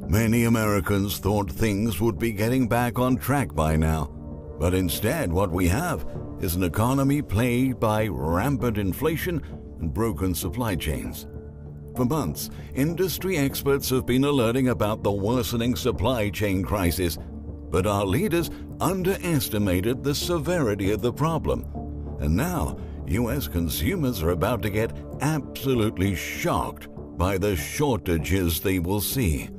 Many Americans thought things would be getting back on track by now, but instead what we have is an economy plagued by rampant inflation and broken supply chains. For months, industry experts have been alerting about the worsening supply chain crisis, but our leaders underestimated the severity of the problem. And now, U.S. consumers are about to get absolutely shocked by the shortages they will see.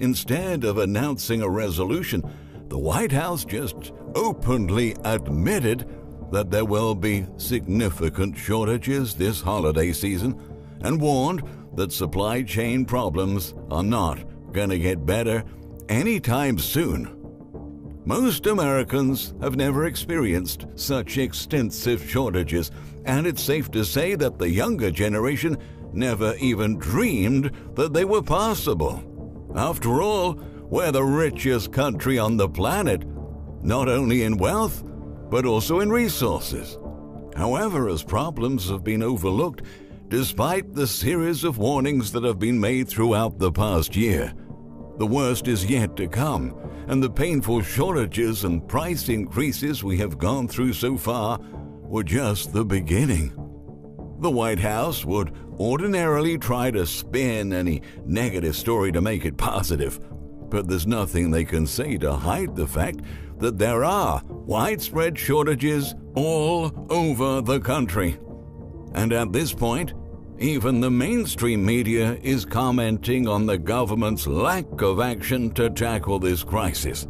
Instead of announcing a resolution, the White House just openly admitted that there will be significant shortages this holiday season and warned that supply chain problems are not going to get better anytime soon. Most Americans have never experienced such extensive shortages, and it's safe to say that the younger generation never even dreamed that they were possible. After all, we're the richest country on the planet, not only in wealth, but also in resources. However, as problems have been overlooked, despite the series of warnings that have been made throughout the past year, the worst is yet to come, and the painful shortages and price increases we have gone through so far were just the beginning. The White House would ordinarily try to spin any negative story to make it positive, but there's nothing they can say to hide the fact that there are widespread shortages all over the country. And at this point, even the mainstream media is commenting on the government's lack of action to tackle this crisis.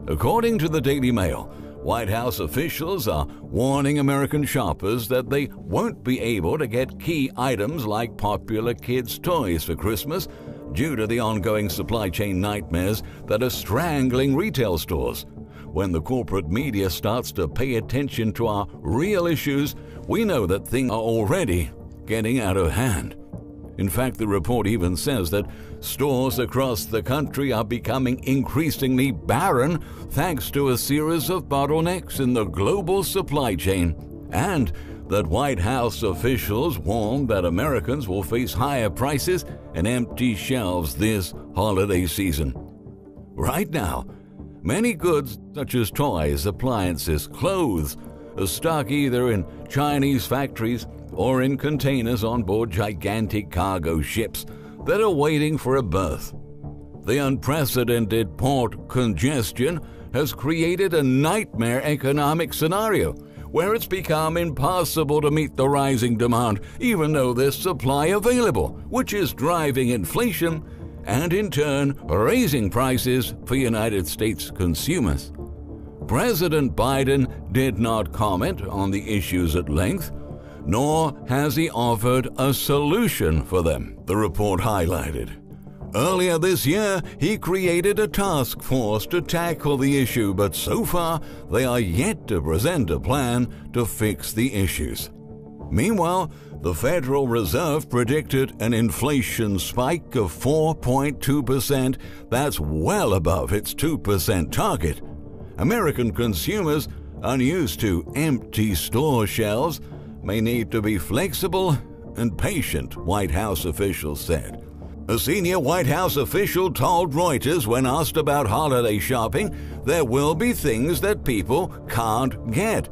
According to the Daily Mail, White House officials are warning American shoppers that they won't be able to get key items like popular kids' toys for Christmas due to the ongoing supply chain nightmares that are strangling retail stores. When the corporate media starts to pay attention to our real issues, we know that things are already getting out of hand. In fact, the report even says that stores across the country are becoming increasingly barren thanks to a series of bottlenecks in the global supply chain, and that White House officials warn that Americans will face higher prices and empty shelves this holiday season. Right now, many goods such as toys, appliances, clothes are stuck either in Chinese factories or in containers on board gigantic cargo ships that are waiting for a berth. The unprecedented port congestion has created a nightmare economic scenario where it's become impossible to meet the rising demand even though there's supply available, which is driving inflation and in turn raising prices for United States consumers. President Biden did not comment on the issues at length, nor has he offered a solution for them, the report highlighted. Earlier this year, he created a task force to tackle the issue, but so far they are yet to present a plan to fix the issues. Meanwhile, the Federal Reserve predicted an inflation spike of 4.2%. That's well above its 2% target. American consumers, unused to empty store shelves, may need to be flexible and patient, White House officials said. A senior White House official told Reuters when asked about holiday shopping, there will be things that people can't get.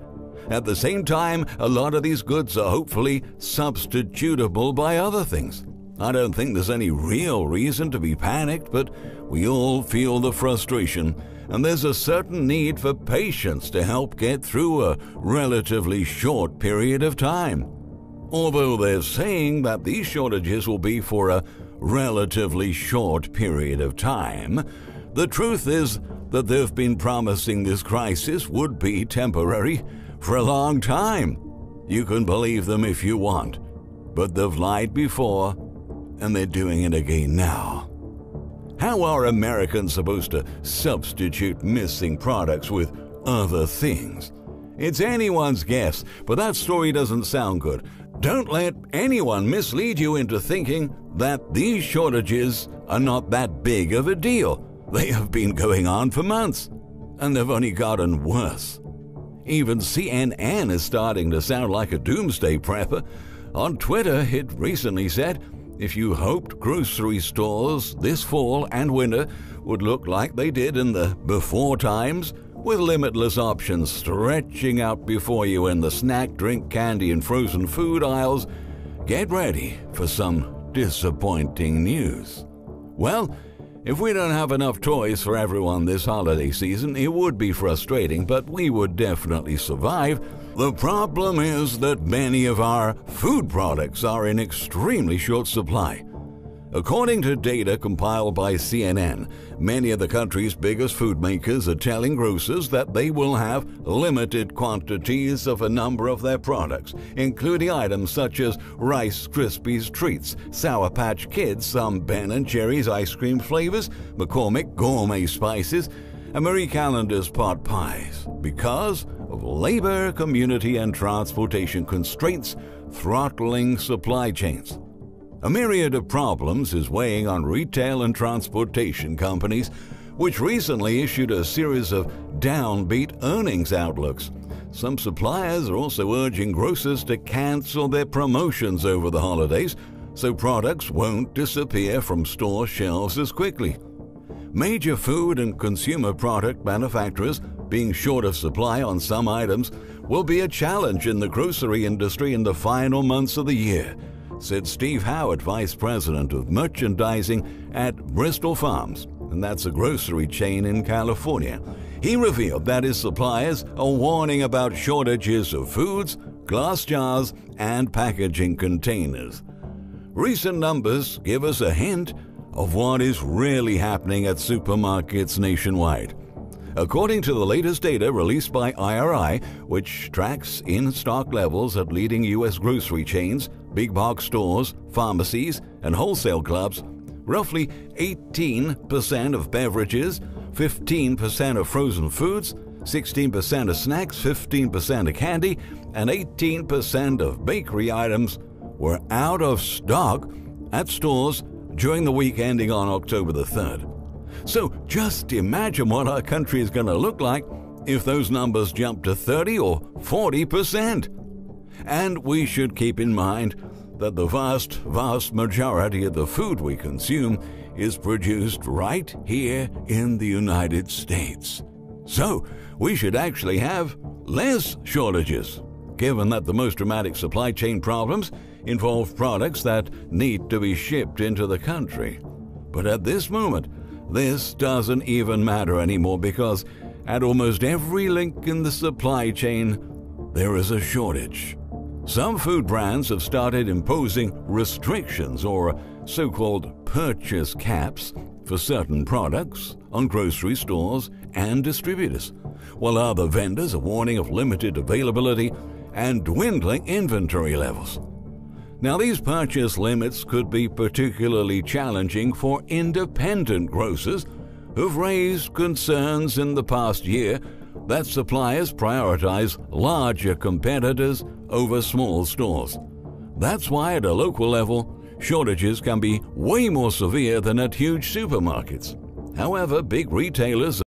At the same time, a lot of these goods are hopefully substitutable by other things. I don't think there's any real reason to be panicked, but we all feel the frustration, and there's a certain need for patience to help get through a relatively short period of time. Although they're saying that these shortages will be for a relatively short period of time, the truth is that they've been promising this crisis would be temporary for a long time. You can believe them if you want, but they've lied before, and they're doing it again now. How are Americans supposed to substitute missing products with other things? It's anyone's guess, but that story doesn't sound good. Don't let anyone mislead you into thinking that these shortages are not that big of a deal. They have been going on for months, and they've only gotten worse. Even CNN is starting to sound like a doomsday prepper. On Twitter, it recently said, If you hoped grocery stores this fall and winter would look like they did in the before times, with limitless options stretching out before you in the snack, drink, candy, and frozen food aisles, get ready for some disappointing news. Well, if we don't have enough toys for everyone this holiday season, it would be frustrating, but we would definitely survive. The problem is that many of our food products are in extremely short supply. According to data compiled by CNN, many of the country's biggest food makers are telling grocers that they will have limited quantities of a number of their products, including items such as Rice Krispies Treats, Sour Patch Kids, some Ben & Jerry's ice cream flavors, McCormick gourmet spices, and Marie Callender's pot pies, because of labor, community, and transportation constraints throttling supply chains. A myriad of problems is weighing on retail and transportation companies, which recently issued a series of downbeat earnings outlooks. Some suppliers are also urging grocers to cancel their promotions over the holidays so products won't disappear from store shelves as quickly. Major food and consumer product manufacturers being short of supply on some items will be a challenge in the grocery industry in the final months of the year, said Steve Howard, Vice President of Merchandising at Bristol Farms, and that's a grocery chain in California. He revealed that his suppliers are warning about shortages of foods, glass jars, and packaging containers. Recent numbers give us a hint of what is really happening at supermarkets nationwide. According to the latest data released by IRI, which tracks in-stock levels at leading U.S. grocery chains, big box stores, pharmacies, and wholesale clubs, roughly 18% of beverages, 15% of frozen foods, 16% of snacks, 15% of candy, and 18% of bakery items were out of stock at stores during the week ending on October the 3rd. So just imagine what our country is going to look like if those numbers jump to 30 or 40%. And we should keep in mind that the vast majority of the food we consume is produced right here in the United States. So we should actually have less shortages, given that the most dramatic supply chain problems involve products that need to be shipped into the country. But at this moment, this doesn't even matter anymore because at almost every link in the supply chain, there is a shortage. Some food brands have started imposing restrictions or so-called purchase caps for certain products on grocery stores and distributors, while other vendors are warning of limited availability and dwindling inventory levels. Now, these purchase limits could be particularly challenging for independent grocers who've raised concerns in the past year that suppliers prioritize larger competitors over small stores. That's why at a local level, shortages can be way more severe than at huge supermarkets. However, big retailers